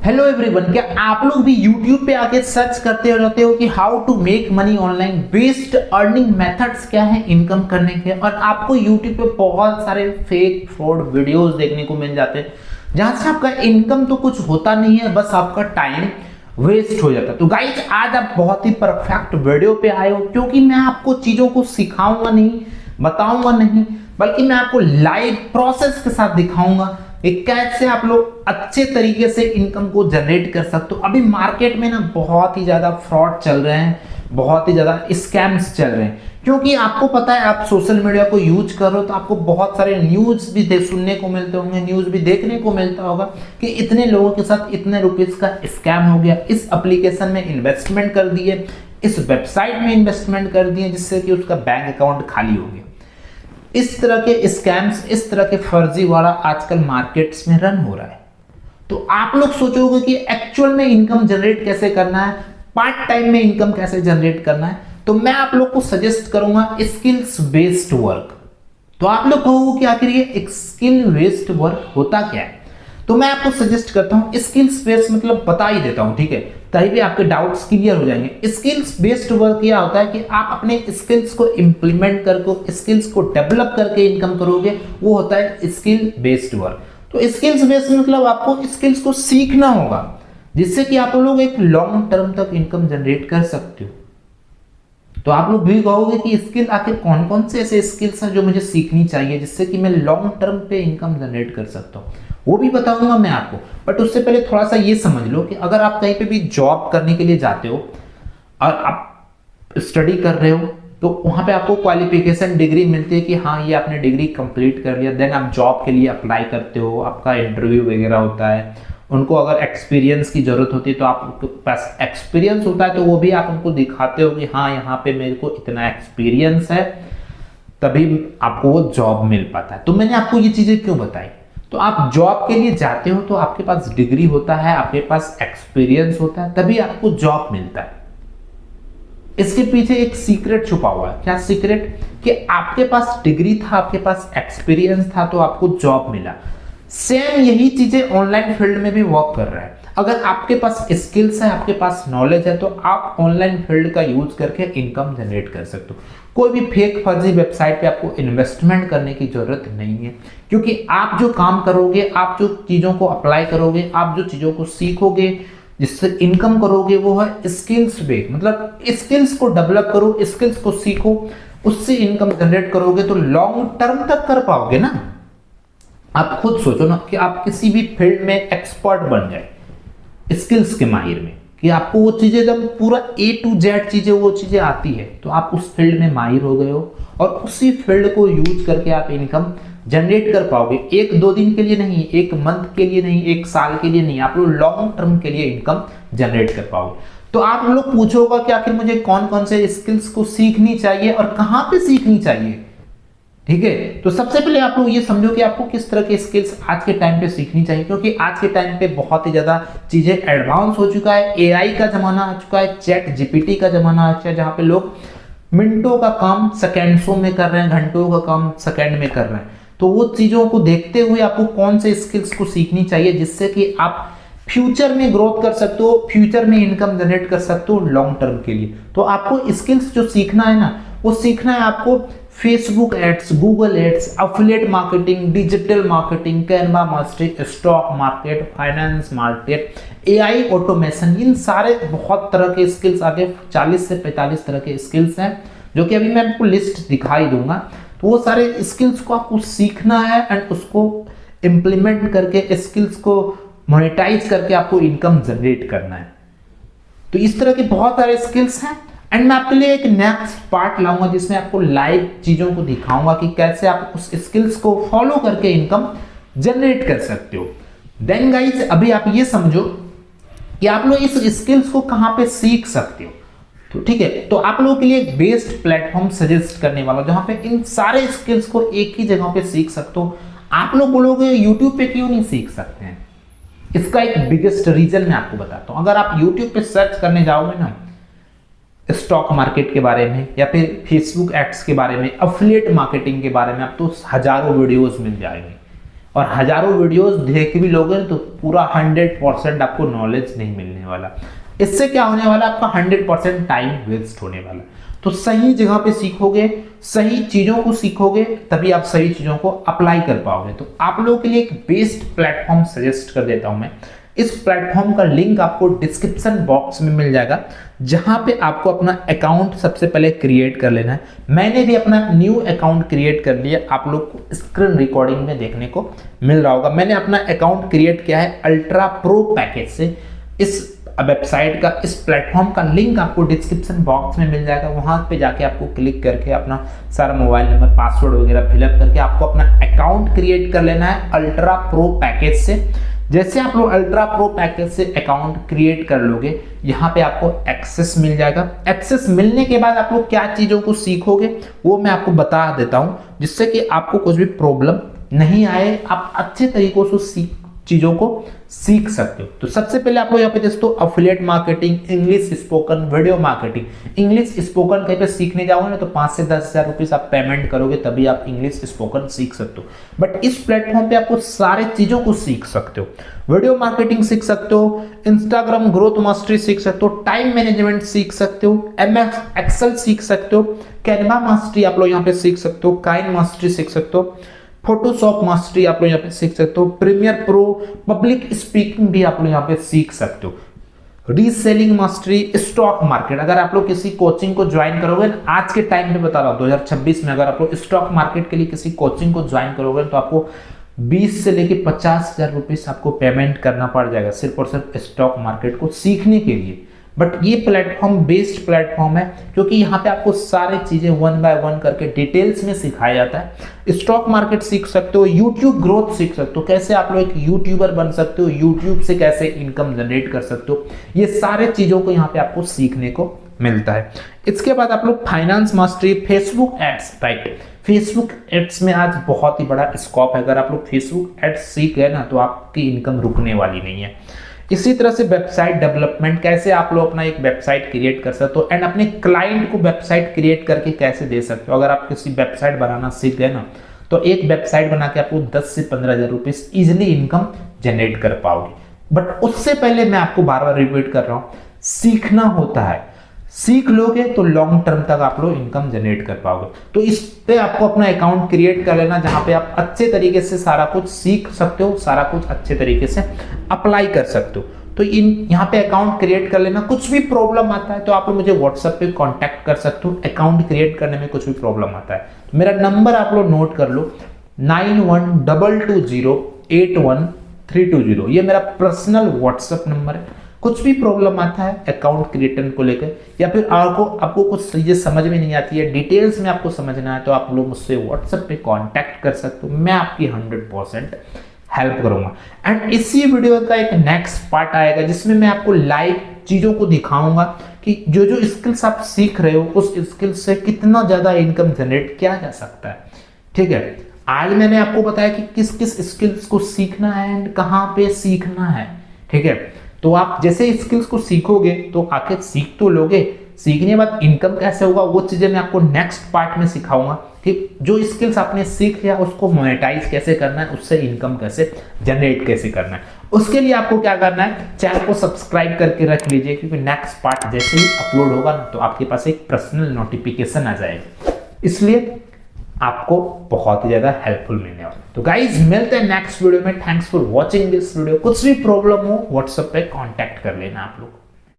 Hello everyone, क्या आप लोग भी YouTube पे आके सर्च करते रहते हो कि how to make money online? Best earning methods क्या है इनकम करने के, और आपको YouTube पे बहुत सारे फेक फ्रॉड वीडियोस देखने को मिल जाते हैं जहां से आपका इनकम तो कुछ होता नहीं है, बस आपका टाइम वेस्ट हो जाता है। तो गाइज, आज आप बहुत ही परफेक्ट वीडियो पे आए हो, क्योंकि मैं आपको चीजों को सिखाऊंगा नहीं, बताऊंगा नहीं, बल्कि मैं आपको लाइव प्रोसेस के साथ दिखाऊंगा कि कैसे आप लोग अच्छे तरीके से इनकम को जनरेट कर सकते हो। अभी मार्केट में ना बहुत ही ज्यादा फ्रॉड चल रहे हैं, बहुत ही ज्यादा स्कैम्स चल रहे हैं, क्योंकि आपको पता है आप सोशल मीडिया को यूज कर रहे हो तो आपको बहुत सारे न्यूज भी सुनने को मिलते होंगे, न्यूज भी देखने को मिलता होगा कि इतने लोगों के साथ इतने रुपीस का स्कैम हो गया, इस एप्लीकेशन में इन्वेस्टमेंट कर दिए, इस वेबसाइट में इन्वेस्टमेंट कर दिए जिससे कि उसका बैंक अकाउंट खाली हो गया। इस तरह के स्कैम्स, इस तरह के फर्जीवाड़ा आजकल मार्केट्स में रन हो रहा है। तो आप लोग सोचोगे कि एक्चुअल में इनकम जनरेट कैसे करना है, पार्ट टाइम में इनकम कैसे जनरेट करना है, तो मैं आप लोग को सजेस्ट करूंगा स्किल्स बेस्ड वर्क। तो आप लोग कहोगे कि आखिर ये स्किल बेस्ड वर्क होता क्या है? तो मैं आपको सजेस्ट करता हूं स्किल्स बेस्ड, मतलब बता ही देता हूं, ठीक है, तभी भी आपके डाउट्स क्लियर हो जाएंगे। स्किल्स बेस्ड वर्क यह होता है कि आप अपने स्किल्स को इंप्लीमेंट करके, स्किल्स को डेवलप करके इनकम करोगे, वो होता है स्किल बेस्ड वर्क। तो स्किल्स बेस्ड मतलब आपको स्किल्स को सीखना होगा जिससे कि आप लोग एक लॉन्ग टर्म तक इनकम जनरेट कर सकते हो। तो आप लोग भी कहोगे कि स्किल आखिर कौन कौन से ऐसे स्किल्स हैं जो मुझे सीखनी चाहिए जिससे कि मैं लॉन्ग टर्म पे इनकम जनरेट कर सकता हूँ, वो भी बताऊंगा मैं आपको। बट उससे पहले थोड़ा सा ये समझ लो कि अगर आप कहीं पे भी जॉब करने के लिए जाते हो और आप स्टडी कर रहे हो तो वहां पे आपको क्वालिफिकेशन डिग्री मिलती है कि हाँ ये आपने डिग्री कंप्लीट कर लिया, देन आप जॉब के लिए अप्लाई करते हो, आपका इंटरव्यू वगैरह होता है। उनको अगर एक्सपीरियंस की जरूरत होती है तो आपके पास एक्सपीरियंस होता है तो वो भी आप उनको दिखाते हो कि हाँ यहाँ पे मेरे को इतना एक्सपीरियंस है, तभी आपको वो जॉब मिल पाता है। तो मैंने आपको ये चीजें क्यों बताई? तो आप जॉब के लिए जाते हो तो आपके पास डिग्री होता है, आपके पास एक्सपीरियंस होता है, तभी आपको जॉब मिलता है। इसके पीछे एक सीक्रेट छुपा हुआ है। क्या सीक्रेट? कि आपके पास डिग्री था, आपके पास एक्सपीरियंस था तो आपको जॉब मिला। सेम यही चीजें ऑनलाइन फील्ड में भी वर्क कर रहा है। अगर आपके पास स्किल्स है, आपके पास नॉलेज है, तो आप ऑनलाइन फील्ड का यूज करके इनकम जनरेट कर सकते हो। कोई भी फेक फर्जी वेबसाइट पे आपको इन्वेस्टमेंट करने की जरूरत नहीं है, क्योंकि आप जो काम करोगे, आप जो चीजों को अप्लाई करोगे, आप जो चीजों को सीखोगे, जिससे इनकम करोगे, वो है स्किल्स बेस्ड। मतलब स्किल्स को डेवलप करो, स्किल्स को सीखो, उससे इनकम जनरेट करोगे तो लॉन्ग टर्म तक कर पाओगे ना। आप खुद सोचो ना कि आप किसी भी फील्ड में एक्सपर्ट बन जाए स्किल्स के माहिर में, कि आपको वो चीजें एकदम पूरा A to Z चीजें, वो चीजें आती है, तो आप उस फील्ड में माहिर हो गए हो और उसी फील्ड को यूज करके आप इनकम जनरेट कर पाओगे। एक दो दिन के लिए नहीं, एक मंथ के लिए नहीं, एक साल के लिए नहीं, आप लोग लॉन्ग टर्म के लिए इनकम जनरेट कर पाओगे। तो आप लोग पूछोगा कि आखिर मुझे कौन कौन से स्किल्स को सीखनी चाहिए और कहां पे सीखनी चाहिए, ठीक है? तो सबसे पहले आप लोग ये समझो कि आपको किस तरह के स्किल्स आज के टाइम पे सीखनी चाहिए, क्योंकि आज के टाइम पे बहुत ही ज्यादा चीजें एडवांस हो चुका है। AI का जमाना आ चुका है, चैट GPT का जमाना आ चुका है, जहां पे लोग मिनटों का काम सेकेंड्सों में कर रहे हैं, घंटों का काम सेकेंड में कर रहे हैं। तो वो चीजों को देखते हुए आपको कौन से स्किल्स को सीखनी चाहिए जिससे कि आप फ्यूचर में ग्रोथ कर सकते हो, फ्यूचर में इनकम जनरेट कर सकते हो लॉन्ग टर्म के लिए। तो आपको स्किल्स जो सीखना है ना, वो सीखना है आपको Facebook ads, Google ads, affiliate marketing, digital marketing, Canva mastery, stock market, finance market, AI automation. इन सारे बहुत तरह के स्किल्स, आगे 40 से 45 तरह के स्किल्स हैं जो कि अभी मैं आपको लिस्ट दिखाई दूंगा। तो वो सारे स्किल्स को आपको सीखना है एंड उसको इंप्लीमेंट करके, स्किल्स को मोनेटाइज करके आपको इनकम जनरेट करना है। तो इस तरह के बहुत सारे स्किल्स हैं एंड मैं आपके लिए एक नेक्स्ट पार्ट लाऊंगा जिसमें आपको लाइव चीजों को दिखाऊंगा कि कैसे आप उस स्किल्स को फॉलो करके इनकम जनरेट कर सकते हो। देन गाइस, अभी आप ये समझो कि आप लोग इस स्किल्स को कहां पे सीख सकते हो। तो ठीक है, तो आप लोगों के लिए एक बेस्ट प्लेटफॉर्म सजेस्ट करने वाला जहां पे इन सारे स्किल्स को एक ही जगह पे सीख सकते हो। आप लोग बोलोगे यूट्यूब पे क्यों नहीं सीख सकते हैं? इसका एक बिगेस्ट रीजन मैं आपको बताता हूं। अगर आप यूट्यूब पे सर्च करने जाओगे ना स्टॉक मार्केट के बारे में या फिर फेसबुक एड्स के बारे में, एफिलिएट मार्केटिंग के बारे में, आप तो हजारों वीडियोस मिल जाएंगे। और हजारों वीडियोस देख भी लोगे तो पूरा 100% आपको नॉलेज नहीं मिलने वाला। इससे क्या होने वाला, आपका 100% टाइम वेस्ट होने वाला। तो सही जगह पे सीखोगे, सही चीजों को सीखोगे, तभी आप सही चीजों को अप्लाई कर पाओगे। तो आप लोगों के लिए एक बेस्ट प्लेटफॉर्म सजेस्ट कर देता हूं मैं। इस प्लेटफॉर्म का लिंक आपको डिस्क्रिप्शन बॉक्स में मिल जाएगा, जहां पे आपको अपना अकाउंट सबसे पहले क्रिएट कर लेना है। मैंने भी अपना न्यू अकाउंट क्रिएट कर लिया, आप लोग को स्क्रीन रिकॉर्डिंग में देखने को मिल रहा होगा। मैंने अपना अकाउंट क्रिएट किया है अल्ट्रा प्रो पैकेज से। इस वेबसाइट का, इस प्लेटफॉर्म का लिंक आपको डिस्क्रिप्शन बॉक्स में मिल जाएगा। वहां पे जाके आपको क्लिक करके अपना सारा मोबाइल नंबर, पासवर्ड वगैरह फिलअप करके आपको अपना अकाउंट क्रिएट कर लेना है अल्ट्रा प्रो पैकेज से। जैसे आप लोग अल्ट्रा प्रो पैकेज से अकाउंट क्रिएट कर लोगे, यहाँ पे आपको एक्सेस मिल जाएगा। एक्सेस मिलने के बाद आप लोग क्या चीजों को सीखोगे वो मैं आपको बता देता हूँ, जिससे कि आपको कुछ भी प्रॉब्लम नहीं आए, आप अच्छे तरीकों से चीजों को सीख सकते हो। तो सबसे पहले आप लोग यहाँ पे दोस्तों affiliate marketing, English spoken, video marketing. English spoken कहीं पे सीखने जाओगे ना तो 5 से 10 हजार रुपीज आप पेमेंट करोगे, तभी आप इंग्लिश स्पोकन सीख सकते हो। बट इस प्लेटफॉर्म पे आपको सारे चीजों को सीख सकते हो। वीडियो मार्केटिंग सीख सकते हो, इंस्टाग्राम ग्रोथ मास्टरी सीख सकते हो, टाइम मैनेजमेंट सीख सकते हो, MS एक्सेल सीख सकते हो, कैनवा मास्टरी आप लोग यहाँ पे सीख सकते हो, काइन मास्टरी सीख सकते हो, फोटोशॉप मास्टरी आप लोग यहाँ पे सीख सकते हो, प्रीमियर प्रो, पब्लिक स्पीकिंग भी आप लोग यहाँ पे सीख सकते हो, रीसेलिंग मास्टरी, स्टॉक मार्केट। अगर आप लोग किसी कोचिंग को ज्वाइन करोगे, आज के टाइम में बता रहा हूँ 2026 में, अगर आप लोग स्टॉक मार्केट के लिए किसी कोचिंग को ज्वाइन करोगे तो आपको 20 से लेके 50 हजार रुपीज आपको पेमेंट करना पड़ जाएगा सिर्फ और सिर्फ स्टॉक मार्केट को सीखने के लिए। बट ये प्लेटफॉर्म बेस्ट प्लेटफॉर्म है, क्योंकि यहाँ पे आपको सारी चीजें 1 बाय 1 करके डिटेल्स में सिखाया जाता है। स्टॉक मार्केट सीख सकते हो, यूट्यूब ग्रोथ सीख सकते हो, कैसे आप लोग एक यूट्यूबर बन सकते हो, यूट्यूब से कैसे इनकम जनरेट कर सकते हो, ये सारे चीजों को यहाँ पे आपको सीखने को मिलता है। इसके बाद आप लोग finance mastery, Facebook ads, right. Facebook ads में आज बहुत ही बड़ा स्कोप है। अगर आप लोग फेसबुक एड्स सीख गए ना तो आपकी इनकम रुकने वाली नहीं है। इसी तरह से वेबसाइट डेवलपमेंट, कैसे आप लोग अपना एक वेबसाइट क्रिएट कर सकते हो एंड अपने क्लाइंट को वेबसाइट क्रिएट करके कैसे दे सकते हो। अगर आप किसी वेबसाइट बनाना सीख गए ना तो एक वेबसाइट बना के आपको 10 से 15 हजार रुपीज इजिली इनकम जनरेट कर पाओगे। बट उससे पहले मैं आपको बार बार रिपीट कर रहा हूं, सीखना होता है। सीख लोगे तो लॉन्ग टर्म तक आप लोग इनकम जनरेट कर पाओगे। तो इस पे आपको अपना अकाउंट क्रिएट कर लेना, जहां पे आप अच्छे तरीके से सारा कुछ सीख सकते हो, सारा कुछ अच्छे तरीके से अप्लाई कर सकते हो। तो यहाँ पे अकाउंट क्रिएट कर लेना। कुछ भी प्रॉब्लम आता है तो आप लोग मुझे व्हाट्सएप पे कांटेक्ट कर सकते हो। अकाउंट क्रिएट करने में कुछ भी प्रॉब्लम आता है तो मेरा नंबर आप लोग नोट कर लो, 9122081320। ये मेरा पर्सनल व्हाट्सएप नंबर है। कुछ भी प्रॉब्लम आता है अकाउंट क्रिएटर को लेकर, या फिर आपको कुछ चीजें समझ में नहीं आती है, डिटेल्स में आपको समझना है, तो आप लोग मुझसे व्हाट्सएप पे कांटेक्ट कर सकते हो। मैं आपकी 100% हेल्प करूंगा। एंड इसी वीडियो का एक नेक्स्ट पार्ट आएगा जिसमें मैं आपको लाइव चीजों को दिखाऊंगा कि जो जो स्किल्स आप सीख रहे हो उस स्किल्स से कितना ज्यादा इनकम जनरेट किया जा सकता है। ठीक है, आज मैंने आपको बताया कि किस किस स्किल्स को सीखना है एंड कहाँ पे सीखना है। ठीक है, तो आप जैसे स्किल्स को सीखोगे तो आखिर सीख तो लोगे, सीखने के बाद इनकम कैसे होगा वो चीजें मैं आपको नेक्स्ट पार्ट में सिखाऊंगा। ठीक, जो स्किल्स आपने सीख लिया उसको मोनेटाइज कैसे करना है, उससे इनकम कैसे जनरेट कैसे करना है, उसके लिए आपको क्या करना है, चैनल को सब्सक्राइब करके रख लीजिए, क्योंकि नेक्स्ट पार्ट जैसे ही अपलोड होगा ना तो आपके पास एक पर्सनल नोटिफिकेशन आ जाएगा, इसलिए आपको बहुत ही ज्यादा हेल्पफुल मिलने वाला। तो गाइज मिलते हैं नेक्स्ट वीडियो में। Thanks for watching this video. कुछ भी प्रॉब्लम हो व्हाट्सएप पे कांटेक्ट कर लेना आप लोग।